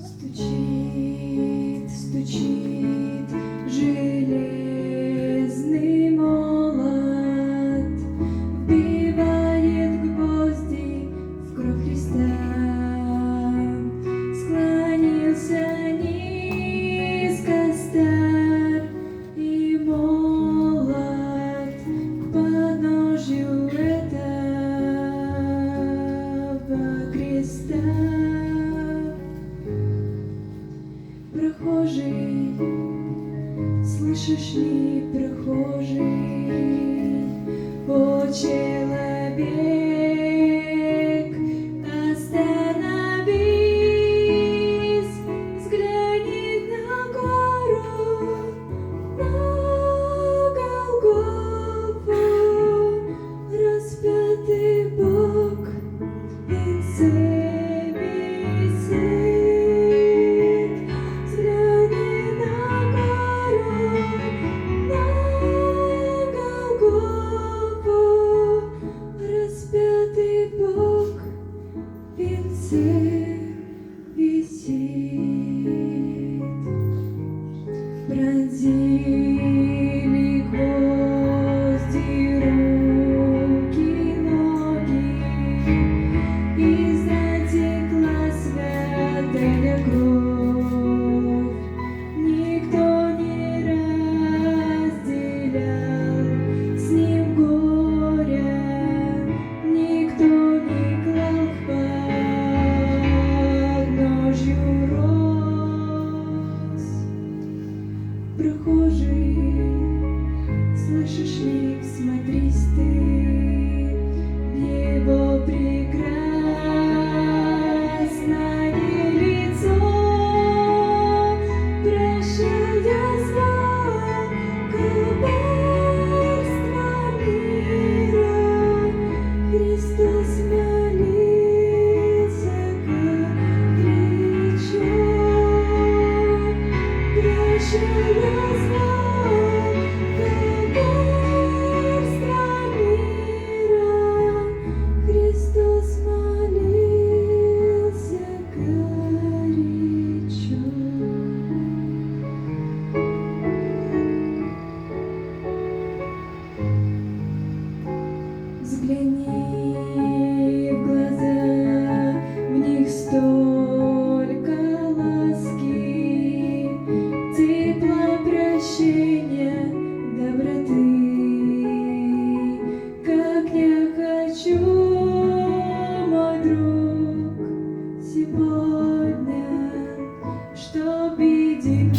Стучит, стучит железный молот, вбивает гвозди в кровь Христа. Склонился низко стар и молод к подножью этого креста. Прохожий, слышишь ли, прохожий, о человек, остановись, взгляни на гору, на Голгофу, распятый Бог в венце висит. Пронзили гвозди руки, ноги, и затекла святая кровь. Никто не разделял с ним горя, никто не клал к подножью роз. Прохожий, слышишь ли, всмотрись ты в его прекрасное лицо, прощая зло, коварство мира, Христос молился горячо, прощая зло, коварство мира, Христос молился горячо. Взгляни в глаза, в них столько ласки, тепла, прощения, доброты. Как я хочу, мой друг, сегодня, чтоб видеть